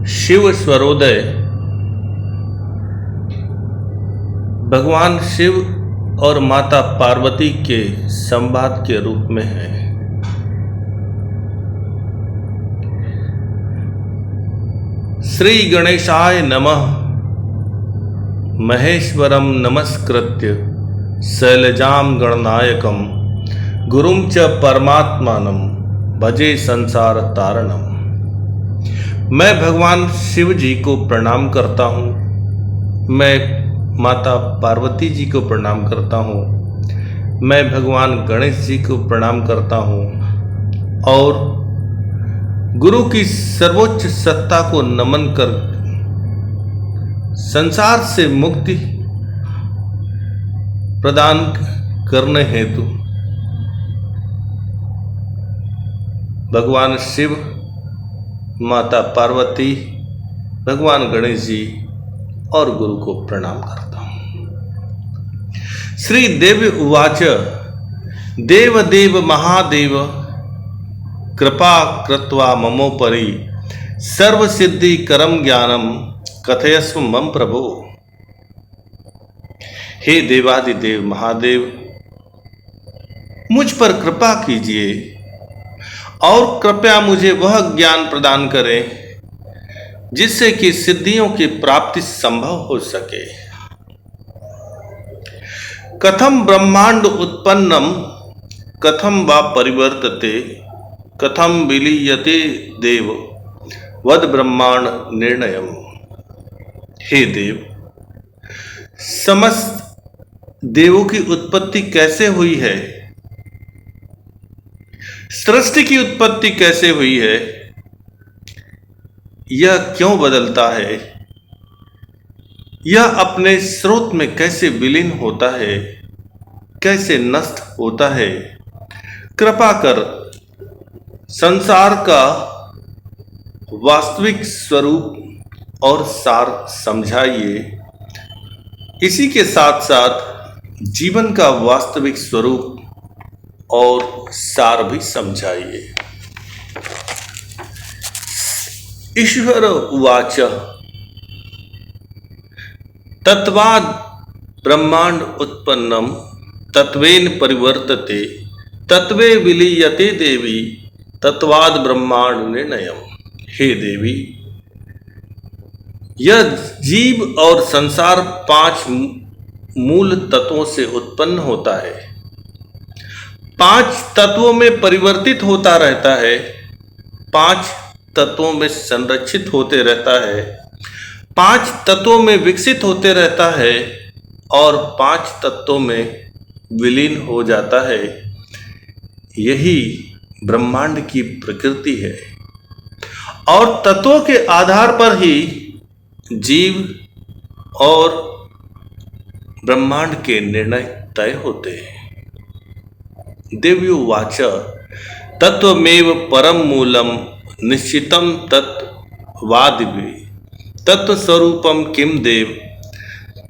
शिव स्वरोदय भगवान शिव और माता पार्वती के संवाद के रूप में है। श्री गणेशाय नमः। महेश्वरम नमस्कृत्य शैलजाम गणनायकम गुरुम च परमात्मानम भजे संसार तारणम। मैं भगवान शिव जी को प्रणाम करता हूँ। मैं माता पार्वती जी को प्रणाम करता हूँ। मैं भगवान गणेश जी को प्रणाम करता हूँ और गुरु की सर्वोच्च सत्ता को नमन कर संसार से मुक्ति प्रदान करने हेतु भगवान शिव, माता पार्वती, भगवान गणेश जी और गुरु को प्रणाम करता हूँ। श्री देव उवाच देव देव महादेव कृपा कृत्वा ममोपरि सर्व सिद्धि करम ज्ञानम कथयस्व मम प्रभो। हे देवादिदेव महादेव, मुझ पर कृपा कीजिए और कृपया मुझे वह ज्ञान प्रदान करें जिससे कि सिद्धियों की प्राप्ति संभव हो सके। कथम ब्रह्मांड उत्पन्नम कथम वा परिवर्तते कथम विलीयते देव वद ब्रह्मांड निर्णयम। हे देव, समस्त देवों की उत्पत्ति कैसे हुई है, सृष्टि की उत्पत्ति कैसे हुई है, यह क्यों बदलता है, यह अपने स्रोत में कैसे विलीन होता है, कैसे नष्ट होता है, कृपा कर संसार का वास्तविक स्वरूप और सार समझाइए। इसी के साथ साथ जीवन का वास्तविक स्वरूप और सार भी समझाइए। ईश्वर उवाच तत्वाद ब्रह्मांड उत्पन्नम तत्वेन परिवर्तते तत्वे विलीयते देवी तत्वाद ब्रह्मांड निर्णयम। हे देवी, यह जीव और संसार 5 मूल तत्वों से उत्पन्न होता है, 5 तत्वों में परिवर्तित होता रहता है, 5 तत्वों में संरक्षित होते रहता है, 5 तत्वों में विकसित होते रहता है और 5 तत्वों में विलीन हो जाता है। यही ब्रह्मांड की प्रकृति है और तत्वों के आधार पर ही जीव और ब्रह्मांड के निर्णय तय होते हैं। देव्युवाच तत्वमेव परम मूलम निश्चितम तत्वादिभि तत्वस्वरूपम किम देव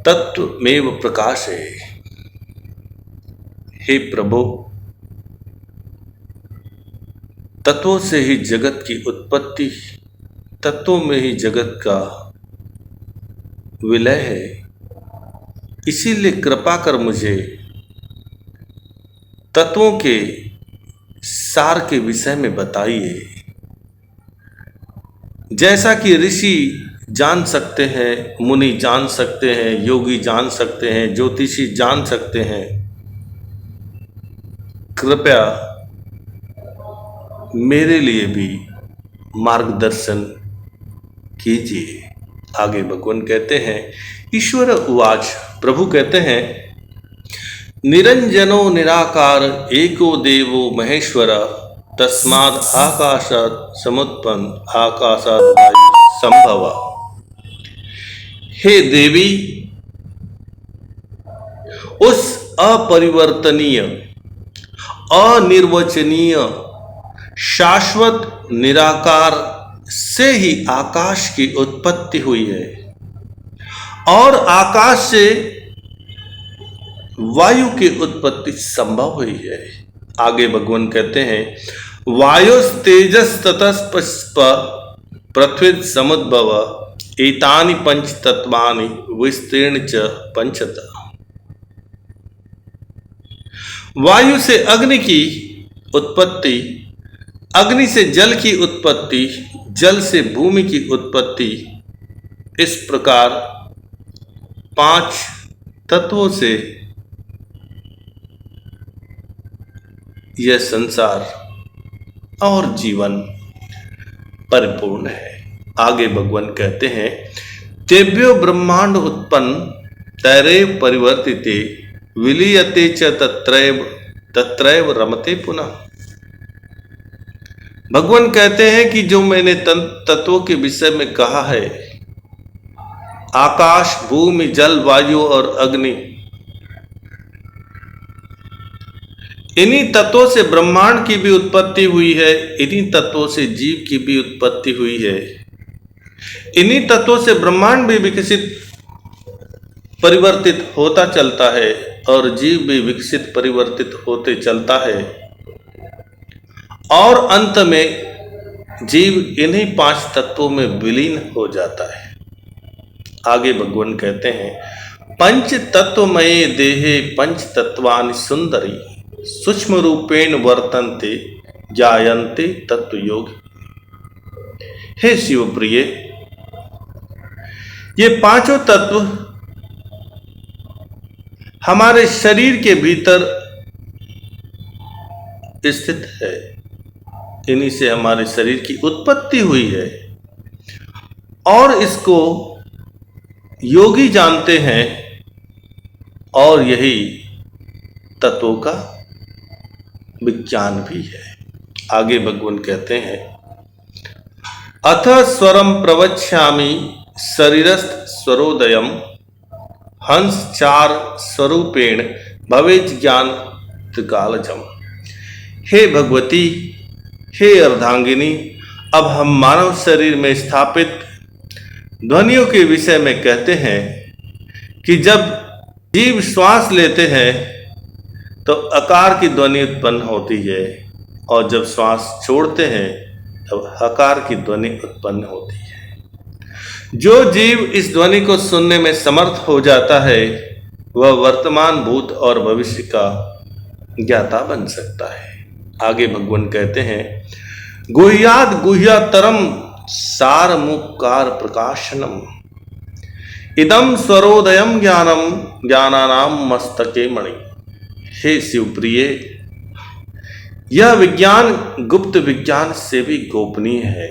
तत्वमेव प्रकाशे। हे प्रभु, तत्वों से ही जगत की उत्पत्ति, तत्वों में ही जगत का विलय है। इसीलिए कृपा कर मुझे तत्वों के सार के विषय में बताइए। जैसा कि ऋषि जान सकते हैं, मुनि जान सकते हैं, योगी जान सकते हैं, ज्योतिषी जान सकते हैं, कृपया मेरे लिए भी मार्गदर्शन कीजिए। आगे भगवान कहते हैं ईश्वर उवाच, प्रभु कहते हैं निरंजनो निराकार एको देवो महेश्वर तस्माद् आकाशात् समुत्पन्न आकाशात् वायु संभव। हे देवी, उस अपरिवर्तनीय, अनिर्वचनीय, शाश्वत निराकार से ही आकाश की उत्पत्ति हुई है और आकाश से वायु की उत्पत्ति संभव हुई है। आगे भगवान कहते हैं वायुस्तेजस ततस्प पृथ्वी समुद्भव एतानि पंच तत्वानि विस्तीर्ण च पंचतः। वायु से अग्नि की उत्पत्ति, अग्नि से जल की उत्पत्ति, जल से भूमि की उत्पत्ति, इस प्रकार 5 तत्वों से यह संसार और जीवन परिपूर्ण है। आगे भगवान कहते हैं, तेभ्यो ब्रह्मांड उत्पन्न तैरेव परिवर्तिते विलीयते च तत्रैव रमते पुनः। भगवान कहते हैं कि जो मैंने तत्वों के विषय में कहा है, आकाश, भूमि, जल, वायु और अग्नि, इन्हीं तत्वों से ब्रह्मांड की भी उत्पत्ति हुई है, इन्हीं तत्वों से जीव की भी उत्पत्ति हुई है, इन्हीं तत्वों से ब्रह्मांड भी विकसित परिवर्तित होता चलता है और जीव भी विकसित परिवर्तित होते चलता है, और अंत में जीव इन्हीं 5 तत्वों में विलीन हो जाता है। आगे भगवान कहते हैं, पंच तत्वमये देहे पंच तत्वानि सुंदरी सूक्ष्म रूपेण वर्तन्ते जायन्ते तत्व योग। हे शिव प्रिय, ये 5 तत्व हमारे शरीर के भीतर स्थित है, इन्हीं से हमारे शरीर की उत्पत्ति हुई है और इसको योगी जानते हैं और यही तत्वों का विज्ञान भी है। आगे भगवान कहते हैं, अथ स्वरम प्रवक्ष्यामि शरीरस्थ स्वरोदयम हंस 4 स्वरूपेण भवेत् ज्ञान त्रिकालजम। हे भगवती, हे अर्धांगिनी, अब हम मानव शरीर में स्थापित ध्वनियों के विषय में कहते हैं कि जब जीव श्वास लेते हैं तो आकार की ध्वनि उत्पन्न होती है और जब श्वास छोड़ते हैं तब हकार की ध्वनि उत्पन्न होती है। जो जीव इस ध्वनि को सुनने में समर्थ हो जाता है वह वर्तमान, भूत और भविष्य का ज्ञाता बन सकता है। आगे भगवान कहते हैं, गुह्याद गुह्यतरम सारमुकार प्रकाशनम इदम स्वरोदयम ज्ञानम ज्ञानानाम मस्तके मणि। हे शिवप्रिय, यह विज्ञान गुप्त विज्ञान से भी गोपनीय है।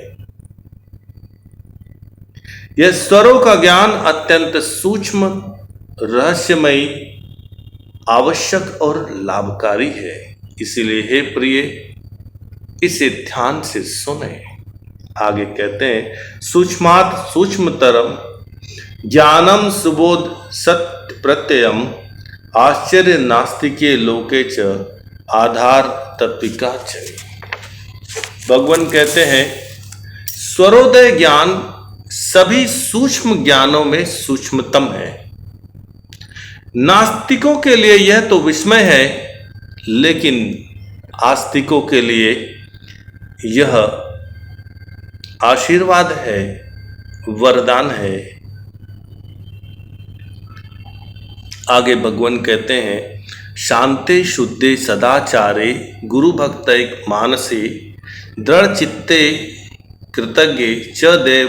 यह स्वरों का ज्ञान अत्यंत सूक्ष्म, रहस्यमयी, आवश्यक और लाभकारी है। इसीलिए हे प्रिय, इसे ध्यान से सुने। आगे कहते हैं, सूक्ष्मात् सूक्ष्मतरम ज्ञानम सुबोध सत्य प्रत्ययम आश्चर्य नास्तिके लोके च आधार तत्विका च। भगवान कहते हैं, स्वरोदय ज्ञान सभी सूक्ष्म ज्ञानों में सूक्ष्मतम है। नास्तिकों के लिए यह तो विस्मय है, लेकिन आस्तिकों के लिए यह आशीर्वाद है, वरदान है। आगे भगवान कहते हैं, शांते शुद्धे सदाचारे गुरु भक्तैक मानसे दृढ़ चित्ते कृतज्ञ च देव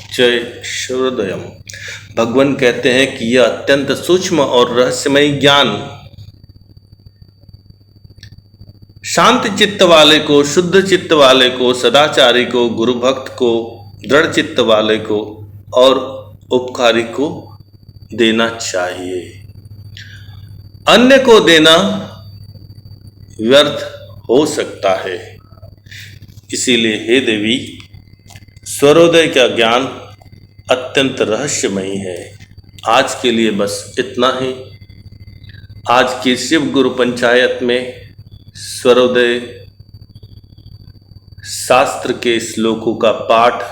च हृदयम। भगवान कहते हैं कि यह अत्यंत सूक्ष्म और रहस्यमय ज्ञान शांत चित्त वाले को, शुद्ध चित्त वाले को, सदाचारी को, गुरु भक्त को, दृढ़ चित्त वाले को और उपकारी को देना चाहिए। अन्य को देना व्यर्थ हो सकता है। इसीलिए हे देवी, स्वरोदय का ज्ञान अत्यंत रहस्यमयी है। आज के लिए बस इतना ही। आज की शिव गुरु पंचायत में स्वरोदय शास्त्र के श्लोकों का पाठ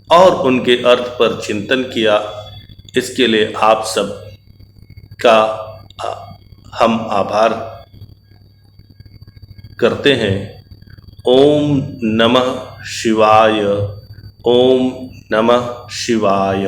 और उनके अर्थ पर चिंतन किया। इसके लिए आप सब का हम आभार करते हैं। ओम नमः शिवाय। ओम नमः शिवाय।